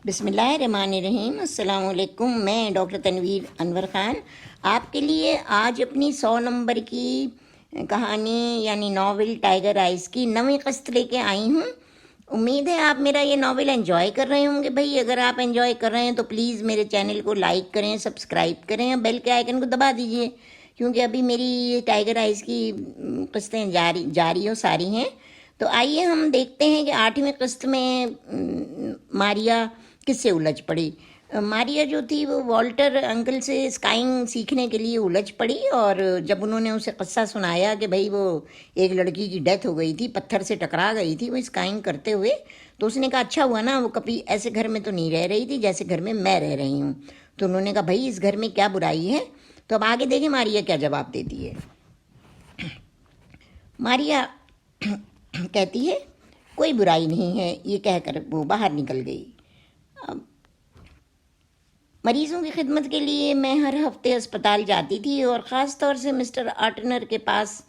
بسم اللہ الرحمن الرحیم۔ السلام علیکم۔ میں ڈاکٹر تنویر انور خان آپ کے لیے آج اپنی 100 نمبر کی کہانی یعنی ناول ٹائیگر آئز کی 9ویں قسط لے کے آئی ہوں۔ امید ہے آپ میرا یہ ناول انجوائے کر رہے ہوں گے۔ بھائی اگر آپ انجوائے کر رہے ہیں تو پلیز میرے چینل کو لائک کریں، سبسکرائب کریں اور بیل کے آئیکن کو دبا دیجئے، کیونکہ ابھی میری یہ ٹائیگر آئز کی قسطیں جاری و ساری ہیں۔ تو آئیے ہم دیکھتے ہیں کہ 8ویں قسط میں ماریا کس سے الجھ پڑی۔ ماریا جو تھی وہ والٹر انکل سے اسکائنگ سیکھنے کے لیے الجھ پڑی، اور جب انہوں نے اسے قصہ سنایا کہ بھائی وہ ایک لڑکی کی ڈیتھ ہو گئی تھی، پتھر سے ٹکرا گئی تھی وہ اسکائنگ کرتے ہوئے، تو اس نے کہا اچھا ہوا نا، وہ کبھی ایسے گھر میں تو نہیں رہ رہی تھی جیسے گھر میں رہ رہی ہوں۔ تو انہوں نے کہا بھائی اس گھر میں کیا برائی ہے؟ تو اب آگے دیکھیں ماریا کیا جواب دیتی ہے۔ ماریا کہتی ہے کوئی برائی نہیں ہے، یہ کہہ کر وہ باہر نکل گئی۔ مریضوں کی خدمت کے لیے میں ہر ہفتے اسپتال جاتی تھی اور خاص طور سے مسٹر آرٹنر کے پاس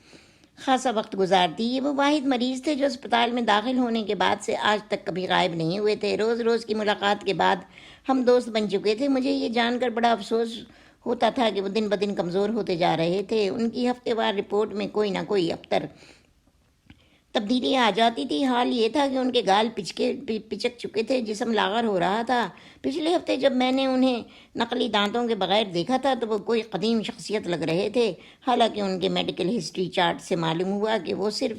خاصا وقت گزارتی۔ یہ وہ واحد مریض تھے جو اسپتال میں داخل ہونے کے بعد سے آج تک کبھی غائب نہیں ہوئے تھے۔ روز روز کی ملاقات کے بعد ہم دوست بن چکے تھے۔ مجھے یہ جان کر بڑا افسوس ہوتا تھا کہ وہ دن بدن کمزور ہوتے جا رہے تھے۔ ان کی ہفتے وار رپورٹ میں کوئی نہ کوئی ابتر تبدیلی آ جاتی تھی۔ حال یہ تھا کہ ان کے گال پچک چکے تھے، جسم لاغر ہو رہا تھا۔ پچھلے ہفتے جب میں نے انہیں نقلی دانتوں کے بغیر دیکھا تھا تو وہ کوئی قدیم شخصیت لگ رہے تھے، حالانکہ ان کے میڈیکل ہسٹری چارٹ سے معلوم ہوا کہ وہ صرف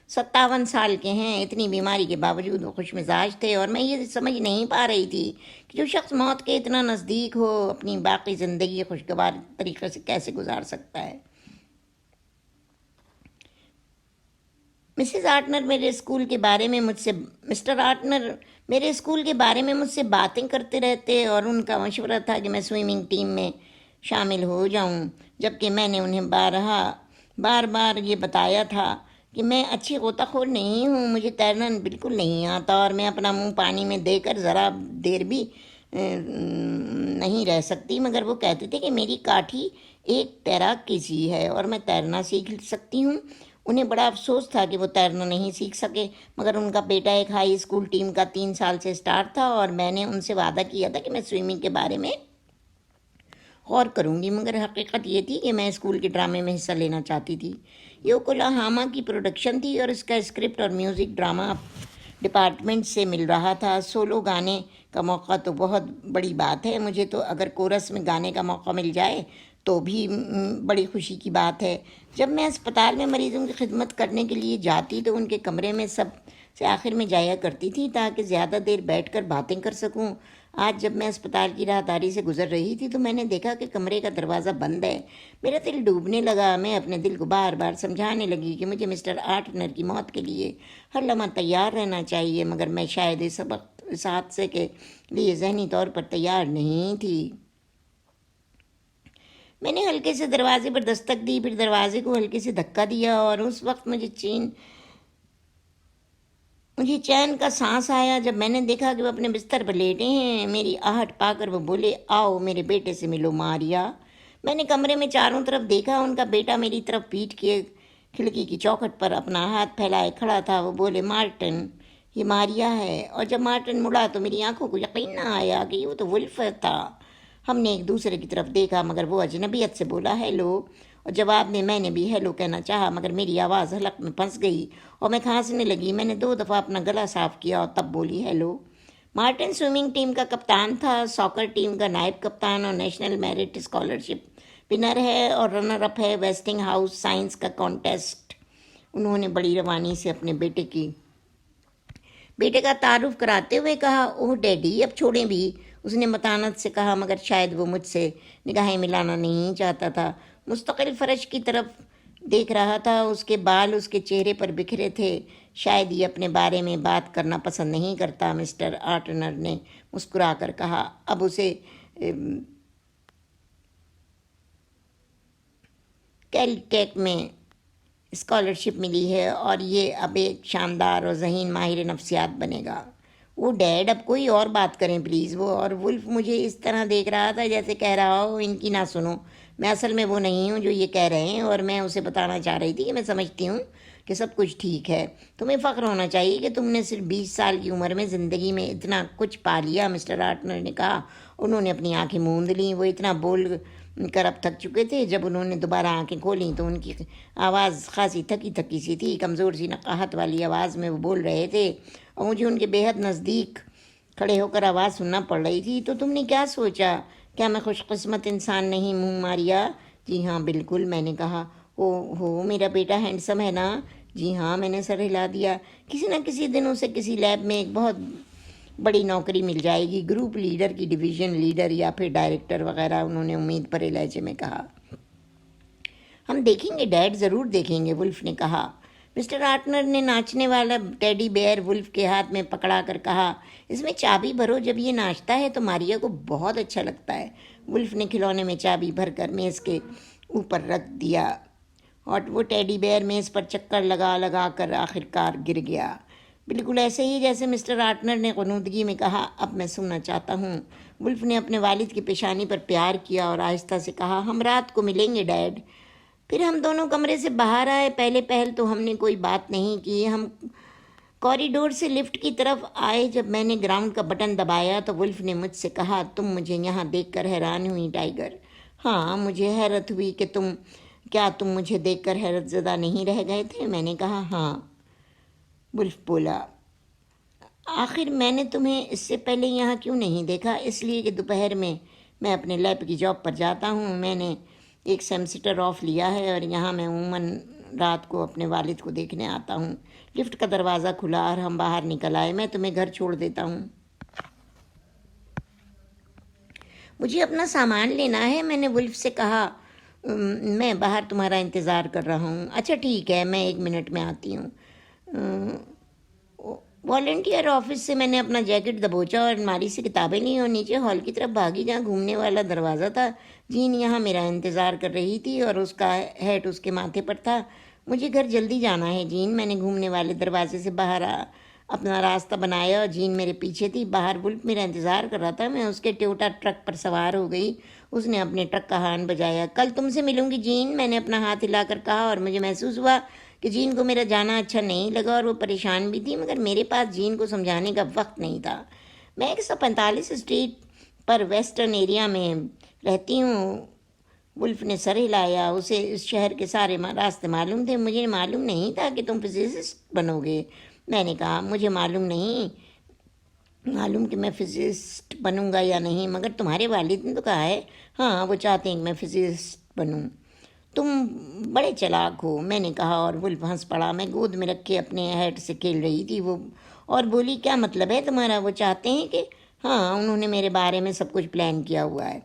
57 سال کے ہیں۔ اتنی بیماری کے باوجود وہ خوش مزاج تھے، اور میں یہ سمجھ نہیں پا رہی تھی کہ جو شخص موت کے اتنا نزدیک ہو اپنی باقی زندگی خوشگوار طریقے سے کیسے گزار سکتا ہے۔ مسٹر آرٹنر میرے اسکول کے بارے میں مجھ سے باتیں کرتے رہتے، اور ان کا مشورہ تھا کہ میں سوئمنگ ٹیم میں شامل ہو جاؤں، جبکہ میں نے انہیں بار بار یہ بتایا تھا کہ میں اچھی غوطہ خور نہیں ہوں، مجھے تیرنا بالکل نہیں آتا، اور میں اپنا منہ پانی میں دے کر ذرا دیر بھی نہیں رہ سکتی۔ مگر وہ کہتے تھے کہ میری کاٹھی ایک تیراک کی سی ہے اور میں تیرنا سیکھ سکتی ہوں۔ انہیں بڑا افسوس تھا کہ وہ تیرنا نہیں سیکھ سکے، مگر ان کا بیٹا ایک ہائی اسکول ٹیم کا 3 سال سے اسٹار تھا، اور میں نے ان سے وعدہ کیا تھا کہ میں سوئمنگ کے بارے میں غور کروں گی۔ مگر حقیقت یہ تھی کہ میں اسکول کے ڈرامے میں حصہ لینا چاہتی تھی۔ یہ اوکلاہاما کی پروڈکشن تھی اور اس کا اسکرپٹ اور میوزک ڈرامہ ڈپارٹمنٹ سے مل رہا تھا۔ سولو گانے کا موقع تو بہت بڑی بات ہے، مجھے تو اگر کورس میں گانے کا موقع مل جائے تو بھی بڑی خوشی کی بات ہے۔ جب میں اسپتال میں مریضوں کی خدمت کرنے کے لیے جاتی تو ان کے کمرے میں سب سے آخر میں جایا کرتی تھی تاکہ زیادہ دیر بیٹھ کر باتیں کر سکوں۔ آج جب میں اسپتال کی راہداری سے گزر رہی تھی تو میں نے دیکھا کہ کمرے کا دروازہ بند ہے۔ میرا دل ڈوبنے لگا۔ میں اپنے دل کو بار بار سمجھانے لگی کہ مجھے مسٹر آرٹنر کی موت کے لیے ہر لمحہ تیار رہنا چاہیے، مگر میں شاید اس حادثے کے لیے ذہنی طور پر تیار نہیں تھی۔ میں نے ہلکے سے دروازے پر دستک دی، پھر دروازے کو ہلکے سے دھکا دیا، اور اس وقت مجھے چین کا سانس آیا جب میں نے دیکھا کہ وہ اپنے بستر پر لیٹے ہیں۔ میری آہٹ پا کر وہ بولے آؤ میرے بیٹے سے ملو ماریا۔ میں نے کمرے میں چاروں طرف دیکھا، ان کا بیٹا میری طرف پیٹھ کیے کھڑکی کی چوکھٹ پر اپنا ہاتھ پھیلائے کھڑا تھا۔ وہ بولے مارٹن یہ ماریا ہے، اور جب مارٹن مڑا تو میری آنکھوں کو یقین نہ آیا کہ وہ تو ولف تھا۔ ہم نے ایک دوسرے کی طرف دیکھا، مگر وہ اجنبیت سے بولا ہیلو، اور جواب میں نے بھی ہیلو کہنا چاہا، مگر میری آواز حلق میں پھنس گئی اور میں کھانسنے لگی۔ میں نے 2 دفعہ اپنا گلا صاف کیا اور تب بولی ہیلو۔ مارٹن سوئمنگ ٹیم کا کپتان تھا، ساکر ٹیم کا نائب کپتان اور نیشنل میرٹ اسکالرشپ ونر ہے، اور رنر اپ ہے ویسٹنگ ہاؤس سائنس کا کانٹیسٹ۔ انہوں نے بڑی روانی سے اپنے بیٹے کا تعارف کراتے ہوئے کہا اوہ ڈیڈی اب چھوڑیں بھی۔ اس نے متانت سے کہا، مگر شاید وہ مجھ سے نگاہیں ملانا نہیں چاہتا تھا۔ مستقل فرش کی طرف دیکھ رہا تھا، اس کے بال اس کے چہرے پر بکھرے تھے۔ شاید یہ اپنے بارے میں بات کرنا پسند نہیں کرتا، مسٹر آرٹنر نے مسکرا کر کہا۔ اب اسے کیلٹیک میں اسکالرشپ ملی ہے اور یہ اب ایک شاندار اور ذہین ماہر نفسیات بنے گا۔ وہ ڈیڈ اب کوئی اور بات کریں پلیز۔ وہ اور ولف مجھے اس طرح دیکھ رہا تھا جیسے کہہ رہا ہو ان کی نہ سنو، میں اصل میں وہ نہیں ہوں جو یہ کہہ رہے ہیں، اور میں اسے بتانا چاہ رہی تھی کہ میں سمجھتی ہوں کہ سب کچھ ٹھیک ہے. تمہیں فخر ہونا چاہیے کہ تم نے صرف 20 سال کی عمر میں زندگی میں اتنا کچھ پا لیا. مسٹر آرٹنر نے کہا. انہوں نے اپنی آنکھیں موند لیں. وہ اتنا بول کر اب تھک چکے تھے. جب انہوں نے دوبارہ آنکھیں کھولیں تو ان کی آواز خاصی تھکی تھکی سی تھی. کمزور سی نقاہت والی آواز میں وہ بول رہے تھے اور مجھے ان کے بے حد نزدیک کھڑے ہو کر آواز سننا پڑ رہی تھی. تو تم نے کیا سوچا؟ کیا میں خوش قسمت انسان نہیں ہوں ماریا؟ جی ہاں بالکل، میں نے کہا. ہو میرا بیٹا ہینڈسم ہے نا؟ جی ہاں، میں نے سر ہلا دیا. کسی نہ کسی دن اسے کسی لیب میں ایک بہت بڑی نوکری مل جائے گی، گروپ لیڈر کی، ڈویژن لیڈر یا پھر ڈائریکٹر وغیرہ. انہوں نے امید بھرے لہجے میں کہا. ہم دیکھیں گے ڈیڈ، ضرور دیکھیں گے، ولف نے کہا. مسٹر آرٹنر نے ناچنے والا ٹیڈی بیئر ولف کے ہاتھ میں پکڑا کر کہا. اس میں چابی بھرو، جب یہ ناچتا ہے تو ماریا کو بہت اچھا لگتا ہے. ولف نے کھلونے میں چابی بھر کر میز کے اوپر رکھ دیا اور وہ ٹیڈی بیئر میز پر چکر لگا لگا کر آخرکار گر گیا. بالکل ایسے ہی جیسے مسٹر آرٹنر نے غنودگی میں کہا. اب میں سننا چاہتا ہوں. ولف نے اپنے والد کی پیشانی پر پیار کیا اور آہستہ سے کہا. ہم رات کو ملیں گے ڈیڈ. پھر ہم دونوں کمرے سے باہر آئے. پہلے پہل تو ہم نے کوئی بات نہیں کی. ہم کوریڈور سے لفٹ کی طرف آئے. جب میں نے گراؤنڈ کا بٹن دبایا تو ولف نے مجھ سے کہا. تم مجھے یہاں دیکھ کر حیران ہوئی ٹائیگر؟ ہاں، مجھے حیرت ہوئی کہ کیا تم مجھے دیکھ کر حیرت زدہ نہیں رہ گئے تھے؟ میں نے کہا. ہاں، ولف بولا. آخر میں نے تمہیں اس سے پہلے یہاں کیوں نہیں دیکھا؟ اس لیے کہ دوپہر میں اپنے لیب کی جاب پر جاتا ہوں. میں نے ایک سیمسٹر آف لیا ہے اور یہاں میں عموماً رات کو اپنے والد کو دیکھنے آتا ہوں. لفٹ کا دروازہ کھلا اور ہم باہر نکل آئے. میں تمہیں گھر چھوڑ دیتا ہوں. مجھے اپنا سامان لینا ہے، میں نے ولف سے کہا. میں باہر تمہارا انتظار کر رہا ہوں. اچھا ٹھیک ہے، میں 1 منٹ میں آتی ہوں. والنٹیئر آفس سے میں نے اپنا جیکٹ دبوچا اور الماری سے کتابیں لیں اور نیچے ہال کی طرف بھاگی جہاں گھومنے والا دروازہ تھا. جین یہاں میرا انتظار کر رہی تھی اور اس کا ہیٹ اس کے ماتھے پر تھا. مجھے گھر جلدی جانا ہے جین. میں نے گھومنے والے دروازے سے باہر اپنا راستہ بنایا اور جین میرے پیچھے تھی. باہر ولف میرا انتظار کر رہا تھا. میں اس کے ٹویوٹا ٹرک پر سوار ہو گئی. اس نے اپنے ٹرک کا ہارن بجایا. کل تم سے ملوں گی جین، میں نے اپنا ہاتھ ہلا کر کہا اور مجھے محسوس ہوا کہ جین کو میرا جانا اچھا نہیں لگا اور وہ پریشان بھی تھی، مگر میرے پاس جین کو سمجھانے کا وقت نہیں تھا. میں 145 اسٹریٹ پر ویسٹرن ایریا میں رہتی ہوں. ولف نے سر ہلایا. اسے اس شہر کے سارے راستے معلوم تھے. مجھے معلوم نہیں تھا کہ تم فزسسٹ بنو گے. میں نے کہا. مجھے معلوم کہ میں فزسسٹ بنوں گا یا نہیں، مگر تمہارے والد نے تو کہا ہے. ہاں، وہ چاہتے ہیں کہ میں فزسسٹ بنوں. تم بڑے چلاک ہو، میں نے کہا اور ولف ہنس پڑا. میں گود میں رکھے اپنے ہیٹ سے کھیل رہی تھی. وہ اور بولی. کیا مطلب ہے تمہارا؟ وہ چاہتے ہیں کہ ہاں، انہوں نے میرے بارے میں سب کچھ پلان کیا ہوا ہے.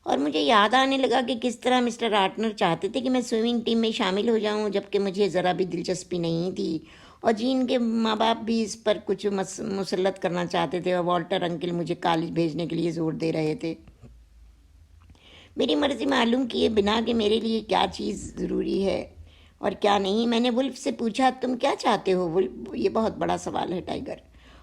اور مجھے یاد آنے لگا کہ کس طرح مسٹر آرٹنر چاہتے تھے کہ میں سوئمنگ ٹیم میں شامل ہو جاؤں، جبکہ مجھے ذرا بھی دلچسپی نہیں تھی. اور جین کے ماں باپ بھی اس پر کچھ مسلط کرنا چاہتے تھے اور والٹر انکل مجھے کالج بھیجنے کے لیے زور دے رہے تھے. میری مرضی معلوم کیے بنا کہ میرے لیے کیا چیز ضروری ہے اور کیا نہیں. میں نے ولف سے پوچھا. تم کیا چاہتے ہو ولف؟ یہ بہت بڑا سوال ہے ٹائیگر،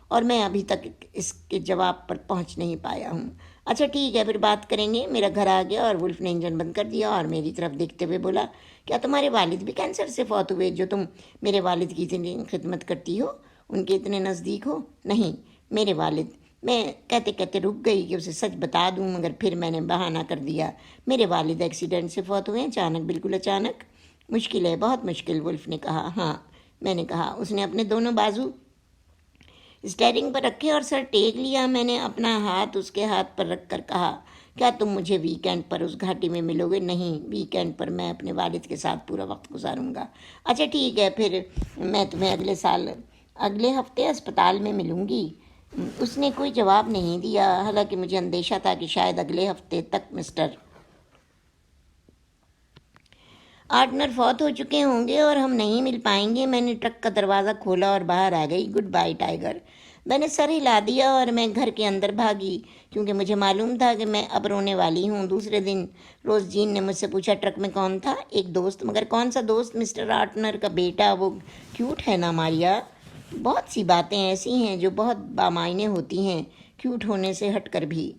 اور میں ابھی تک اس کے جواب پر پہنچ نہیں پایا ہوں. اچھا ٹھیک ہے، پھر بات کریں گے. میرا گھر آ گیا اور ولف نے انجن بند کر دیا اور میری طرف دیکھتے ہوئے بولا. کیا تمہارے والد بھی کینسر سے فوت ہوئے جو تم میرے والد کی اتنی خدمت کرتی ہو، ان کے اتنے نزدیک ہو؟ نہیں، میرے والد. میں کہتے کہتے رک گئی کہ اسے سچ بتا دوں، مگر پھر میں نے بہانہ کر دیا. میرے والد ایکسیڈنٹ سے فوت ہوئے، اچانک، بالکل اچانک. مشکل ہے، بہت مشکل، ولف نے کہا. ہاں، میں نے کہا. اس نے اپنے دونوں بازو اسٹیئرنگ پر رکھے اور سر ٹیک لیا. میں نے اپنا ہاتھ اس کے ہاتھ پر رکھ کر کہا. کیا تم مجھے ویکینڈ پر اس گھاٹی میں ملو گے؟ نہیں، ویکینڈ پر میں اپنے والد کے ساتھ پورا وقت گزاروں گا. اچھا ٹھیک ہے، پھر میں تمہیں اگلے ہفتے اسپتال میں ملوں گی. اس نے کوئی جواب نہیں دیا، حالانکہ مجھے اندیشہ تھا کہ شاید اگلے ہفتے تک مسٹر آرٹنر فوت ہو چکے ہوں گے اور ہم نہیں مل پائیں گے. میں نے ٹرک کا دروازہ کھولا اور باہر آ گئی. Good by tiger. میں نے سر ہلا دیا اور میں گھر کے اندر بھاگی، کیونکہ مجھے معلوم تھا کہ میں اب رونے والی ہوں. دوسرے دن روز جین نے مجھ سے پوچھا. ٹرک میں کون تھا؟ ایک دوست. مگر کون سا دوست؟ مسٹر آرٹنر کا بیٹا. وہ کیوٹ ہے نا ماریا؟ بہت سی باتیں ایسی ہیں جو بہت بامعنی ہوتی ہیں، کیوٹ ہونے سے ہٹ کر بھی.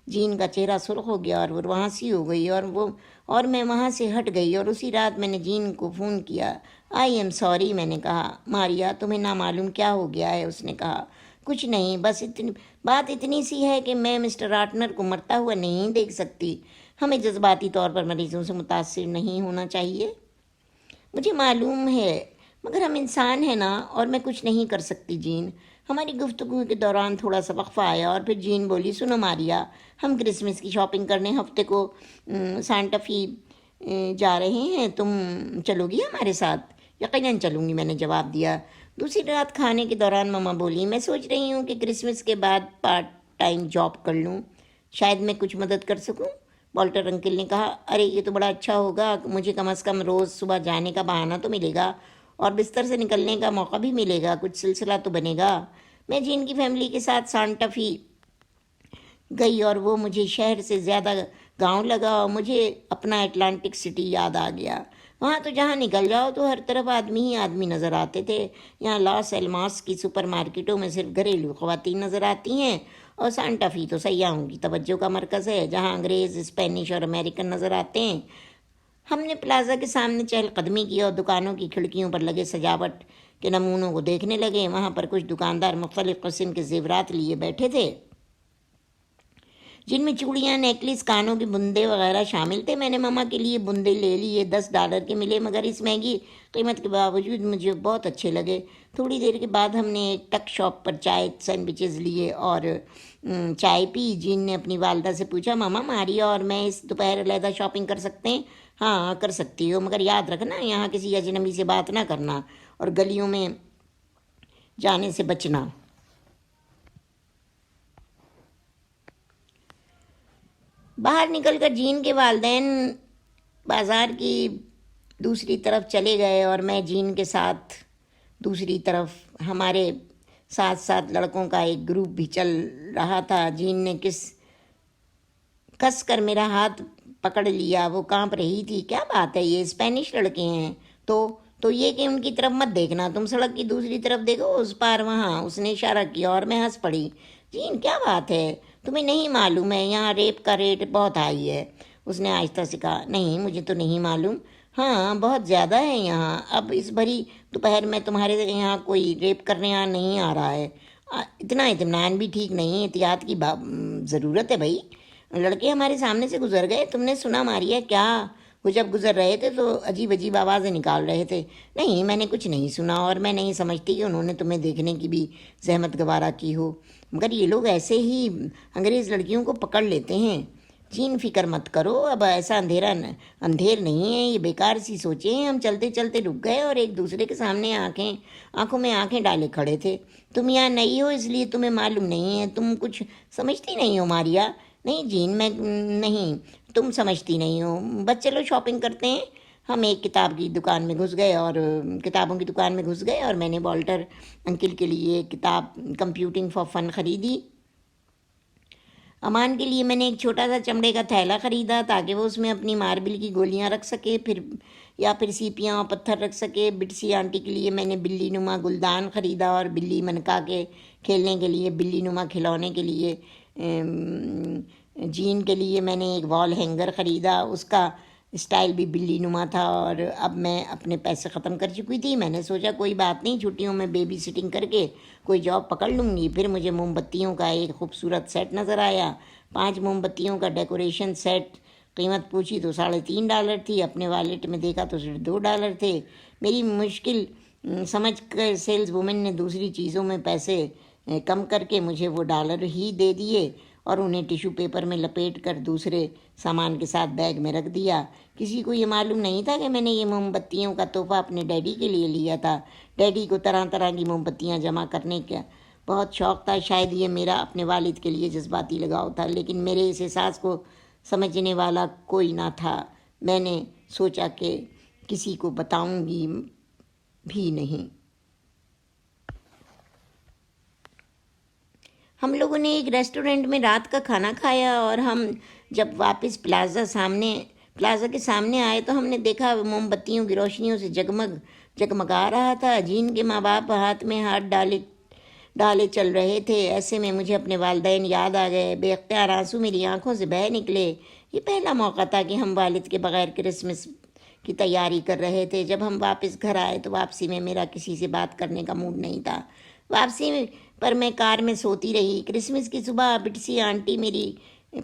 جین کا چہرہ سرخ ہو گیا اور وہ وہاں سی ہو گئی، اور میں وہاں سے ہٹ گئی، اور اسی رات میں نے جین کو فون کیا۔ آئی ایم سوری، میں نے کہا۔ ماریا تمہیں نہ معلوم کیا ہو گیا ہے؟ اس نے کہا کچھ نہیں، بس بات اتنی سی ہے کہ میں مسٹر راٹنر کو مرتا ہوا نہیں دیکھ سکتی۔ ہمیں جذباتی طور پر مریضوں سے متاثر نہیں ہونا چاہیے۔ مجھے معلوم ہے، مگر ہم انسان ہیں نا، اور میں کچھ نہیں کر سکتی جین۔ ہماری گفتگو کے دوران تھوڑا سا وقفہ آیا اور پھر جین بولی، سنو ماریا، ہم کرسمس کی شاپنگ کرنے ہفتے کو سانٹا فی جا رہے ہیں، تم چلو گی ہمارے ساتھ؟ یقیناً چلوں گی، میں نے جواب دیا۔ دوسری رات کھانے کے دوران ماما بولی، میں سوچ رہی ہوں کہ کرسمس کے بعد پارٹ ٹائم جاب کر لوں، شاید میں کچھ مدد کر سکوں۔ والٹر انکل نے کہا، ارے یہ تو بڑا اچھا ہوگا، مجھے کم از کم روز صبح جانے کا بہانہ تو ملے گا اور بستر سے نکلنے کا موقع بھی ملے گا، کچھ سلسلہ تو بنے گا۔ میں جین کی فیملی کے ساتھ سانٹا فی گئی اور وہ مجھے شہر سے زیادہ گاؤں لگا اور مجھے اپنا اٹلانٹک سٹی یاد آ گیا۔ وہاں تو جہاں نکل جاؤ تو ہر طرف آدمی ہی آدمی نظر آتے تھے۔ یہاں لاس ایلماس کی سپر مارکیٹوں میں صرف گھریلو خواتین نظر آتی ہیں، اور سانٹا فی تو سیاحوں کی توجہ کا مرکز ہے، جہاں انگریز، اسپینش اور امریکن نظر آتے ہیں۔ ہم نے پلازا کے سامنے چہل قدمی کی اور دکانوں کی کھڑکیوں پر لگے سجاوٹ کے نمونوں کو دیکھنے لگے۔ وہاں پر کچھ دکاندار مختلف قسم کے زیورات لیے بیٹھے تھے، جن میں چوڑیاں، نیکلس، کانوں کے بندے وغیرہ شامل تھے۔ میں نے ماما کے لیے بندے لے لیے، $10 کے ملے، مگر اس مہنگی قیمت کے باوجود مجھے بہت اچھے لگے۔ تھوڑی دیر کے بعد ہم نے ایک ٹک شاپ پر چائے سینڈوچز لیے اور چائے پی۔ جین نے اپنی والدہ سے پوچھا، ماما، ماریا اور میں اس دوپہر علیحدہ شاپنگ کر سکتے ہیں؟ ہاں کر سکتی ہو، مگر یاد رکھنا یہاں کسی اجنبی سے بات نہ کرنا اور گلیوں میں جانے سے بچنا۔ باہر نکل کر جین کے والدین بازار کی دوسری طرف چلے گئے اور میں جین کے ساتھ دوسری طرف۔ ہمارے ساتھ ساتھ لڑکوں کا ایک گروپ بھی چل رہا تھا۔ جین نے کس کر میرا ہاتھ پکڑ لیا، وہ کانپ رہی تھی۔ کیا بات ہے، یہ اسپینش لڑکے ہیں؟ تو یہ کہ ان کی طرف مت دیکھنا، تم سڑک کی دوسری طرف دیکھو، اس پار وہاں۔ اس نے اشارہ کیا اور میں ہنس پڑی۔ جین کیا بات ہے، تمہیں نہیں معلوم ہے یہاں ریپ کا ریٹ بہت ہائی ہے؟ اس نے آہستہ سے کہا۔ نہیں مجھے تو نہیں معلوم۔ ہاں بہت زیادہ ہے یہاں، اب اس بھری دوپہر میں تمہارے یہاں کوئی ریپ کرنے نہیں آ رہا ہے۔ اتنا اطمینان بھی ٹھیک نہیں، احتیاط کی ضرورت ہے بھائی۔ لڑکے ہمارے سامنے سے گزر گئے، تم نے سنا ماریا؟ کیا؟ وہ جب گزر رہے تھے تو عجیب عجیب آوازیں نکال رہے تھے۔ نہیں میں نے کچھ نہیں سنا، اور میں نہیں سمجھتی کہ انہوں نے تمہیں دیکھنے کی بھی زحمت گوارا کی ہو، مگر یہ لوگ ایسے ہی انگریز لڑکیوں کو پکڑ لیتے ہیں۔ جین فکر مت کرو، اب ایسا اندھیر نہیں ہے، یہ بیکار سی سوچیں ہیں۔ ہم چلتے چلتے رک گئے اور ایک دوسرے کے سامنے آنکھوں میں آنکھیں ڈالے کھڑے تھے۔ تم یہاں نئی ہو اس لیے تمہیں معلوم نہیں ہے، تم کچھ سمجھتی نہیں ہو ماریا۔ نہیں جین، میں نہیں، تم سمجھتی نہیں ہو۔ بس چلو شاپنگ کرتے ہیں۔ ہم ایک کتابوں کی دکان میں گھس گئے اور میں نے والٹر انکل کے لیے ایک کتاب کمپیوٹنگ فار فن خریدی۔ امان کے لیے میں نے ایک چھوٹا سا چمڑے کا تھیلا خریدا تاکہ وہ اس میں اپنی ماربل کی گولیاں رکھ سکے، پھر سیپیاں اور پتھر رکھ سکے۔ بٹسی آنٹی کے لیے میں نے بلی نما گلدان خریدا اور بلی منکا کے کھیلنے کے لیے بلی نما کھلونے کے لیے جین کے لیے میں نے ایک وال ہینگر خریدا، اس کا اسٹائل بھی بلی نما تھا۔ اور اب میں اپنے پیسے ختم کر چکی تھی۔ میں نے سوچا کوئی بات نہیں، چھٹیوں میں بیبی سٹنگ کر کے کوئی جاب پکڑ لوں گی۔ پھر مجھے موم بتیوں کا ایک خوبصورت سیٹ نظر آیا، 5 موم بتیوں کا ڈیکوریشن سیٹ۔ قیمت پوچھی تو $3.5 تھی، اپنے والیٹ میں دیکھا تو صرف $2 تھے۔ میری مشکل سمجھ کر سیلز وومن نے دوسری چیزوں میں پیسے کم کر کے مجھے وہ $1 ہی دے دیے اور انہیں ٹیشو پیپر میں لپیٹ کر دوسرے سامان کے ساتھ بیگ میں رکھ دیا۔ کسی کو یہ معلوم نہیں تھا کہ میں نے یہ موم بتیوں کا تحفہ اپنے ڈیڈی کے لیے لیا تھا۔ ڈیڈی کو طرح طرح کی موم بتیاں جمع کرنے کا بہت شوق تھا۔ شاید یہ میرا اپنے والد کے لیے جذباتی لگاؤ تھا، لیکن میرے اس احساس کو سمجھنے والا کوئی نہ تھا۔ میں نے سوچا کہ کسی کو بتاؤں گی بھی نہیں۔ ہم لوگوں نے ایک ریسٹورنٹ میں رات کا کھانا کھایا اور ہم جب واپس پلازا کے سامنے آئے تو ہم نے دیکھا موم بتیوں کی روشنیوں سے جگمگا رہا تھا۔ جین کے ماں باپ ہاتھ میں ہاتھ ڈالے چل رہے تھے، ایسے میں مجھے اپنے والدین یاد آ گئے۔ بے اختیار آنسو میری آنکھوں سے بہہ نکلے۔ یہ پہلا موقع تھا کہ ہم والد کے بغیر کرسمس کی تیاری کر رہے تھے۔ جب ہم واپس گھر آئے تو واپسی میں میرا کسی سے بات کرنے کا موڈ نہیں تھا۔ واپسی پر میں کار میں سوتی رہی۔ کرسمس کی صبح بٹسی آنٹی میری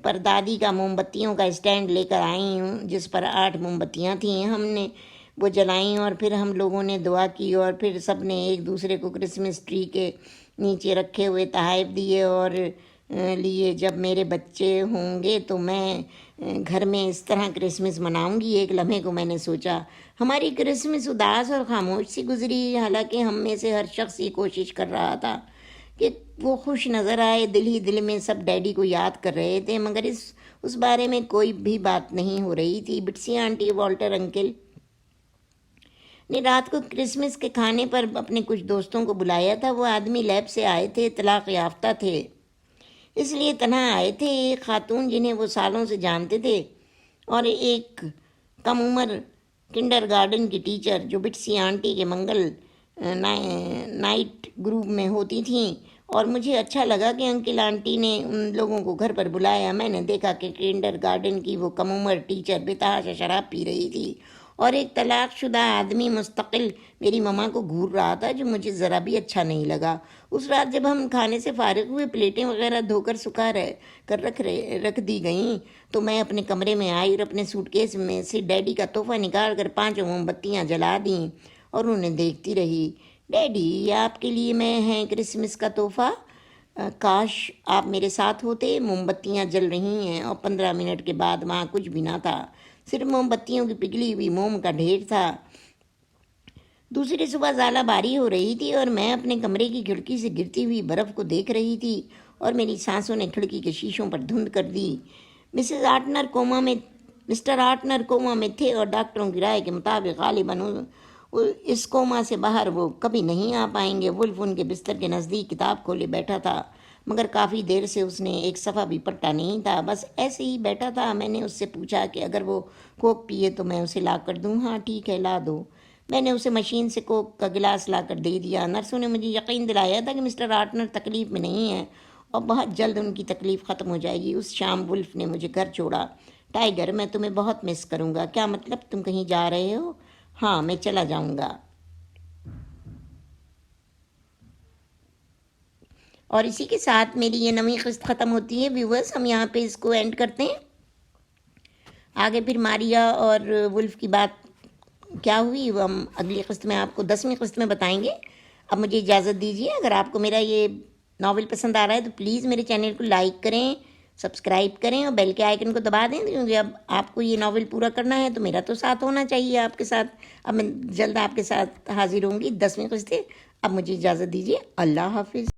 پردادی کا موم بتیوں کا اسٹینڈ لے کر آئی ہوں، جس پر 8 موم بتیاں تھیں۔ ہم نے وہ جلائیں اور پھر ہم لوگوں نے دعا کی اور پھر سب نے ایک دوسرے کو کرسمس ٹری کے نیچے رکھے ہوئے تحائف دیے اور لیے۔ جب میرے بچے ہوں گے تو میں گھر میں اس طرح کرسمس مناؤں گی، ایک لمحے کو میں نے سوچا۔ ہماری کرسمس اداس اور خاموش سی گزری، حالانکہ ہم میں سے ہر شخص یہ کوشش کر رہا تھا کہ وہ خوش نظر آئے۔ دل ہی دل میں سب ڈیڈی کو یاد کر رہے تھے، مگر اس بارے میں کوئی بھی بات نہیں ہو رہی تھی۔ بٹسی آنٹی، والٹر انکل نے رات کو کرسمس کے کھانے پر اپنے کچھ دوستوں کو بلایا تھا۔ وہ آدمی لیب سے آئے تھے، طلاق یافتہ تھے، اس لیے تنہا آئے تھے۔ ایک خاتون جنہیں وہ سالوں سے جانتے تھے اور ایک کم عمر کنڈر گارڈن کی ٹیچر جو بٹسی آنٹی کے منگل نائٹ گروپ میں ہوتی تھیں، اور مجھے اچھا لگا کہ انکل آنٹی نے ان لوگوں کو گھر پر بلایا۔ میں نے دیکھا کہ کنڈر گارڈن کی وہ کم عمر ٹیچر بے تحاشا شراب پی رہی تھی اور ایک طلاق شدہ آدمی مستقل میری مما کو گھور رہا تھا، جو مجھے ذرا بھی اچھا نہیں لگا۔ اس رات جب ہم کھانے سے فارغ ہوئے، پلیٹیں وغیرہ دھو کر سکھا رکھ دی گئیں، تو میں اپنے کمرے میں آئی اور اپنے سوٹ کیس میں سے ڈیڈی کا تحفہ نکال کر 5 موم بتیاں جلا دیں اور انہیں دیکھتی رہی۔ ڈیڈی، یہ آپ کے لیے میں ہے کرسمس کا تحفہ، کاش آپ میرے ساتھ ہوتے۔ موم بتیاں جل رہی ہیں اور 15 منٹ کے بعد وہاں کچھ بھی نہ تھا، صرف موم بتیوں کی پگھلی ہوئی موم کا ڈھیر تھا۔ دوسری صبح ژالہ باری ہو رہی تھی اور میں اپنے کمرے کی کھڑکی سے گرتی ہوئی برف کو دیکھ رہی تھی اور میری سانسوں نے کھڑکی کے شیشوں پر دھند کر دی۔ مسٹر آرٹنر کوما میں تھے اور ڈاکٹروں کی رائے کے مطابق غالباً اس کوما سے باہر وہ کبھی نہیں آ پائیں گے۔ ولف ان کے بستر کے نزدیک کتاب کھولے بیٹھا تھا، مگر کافی دیر سے اس نے ایک صفحہ بھی پلٹا نہیں تھا، بس ایسے ہی بیٹھا تھا۔ میں نے اس سے پوچھا کہ اگر وہ کوک پیے تو میں اسے لا کر دوں۔ ہاں ٹھیک ہے، لا دو۔ میں نے اسے مشین سے کوک کا گلاس لا کر دے دیا۔ نرسوں نے مجھے یقین دلایا تھا کہ مسٹر آرٹنر تکلیف میں نہیں ہیں اور بہت جلد ان کی تکلیف ختم ہو جائے گی۔ اس شام ولف نے مجھے گھر چھوڑا۔ ٹائیگر، میں تمہیں بہت مس کروں گا۔ کیا مطلب، تم کہیں جا رہے ہو؟ ہاں، میں چلا جاؤں گا۔ اور اسی کے ساتھ میری یہ 9ویں قسط ختم ہوتی ہے۔ ویورز، ہم یہاں پہ اس کو اینڈ کرتے ہیں۔ آگے پھر ماریا اور ولف کی بات کیا ہوئی وہ ہم اگلی قسط میں آپ کو 10ویں قسط میں بتائیں گے۔ اب مجھے اجازت دیجیے۔ اگر آپ کو میرا یہ ناول پسند آ رہا ہے تو پلیز میرے چینل کو لائک کریں، سبسکرائب کریں اور بیل کے آئیکن کو دبا دیں، کیونکہ اب آپ کو یہ ناول پورا کرنا ہے تو میرا تو ساتھ ہونا چاہیے آپ کے ساتھ۔ اب میں جلد آپ کے ساتھ حاضر ہوں گی 10ویں قسط۔ اب مجھے اجازت دیجیے۔ اللہ حافظ۔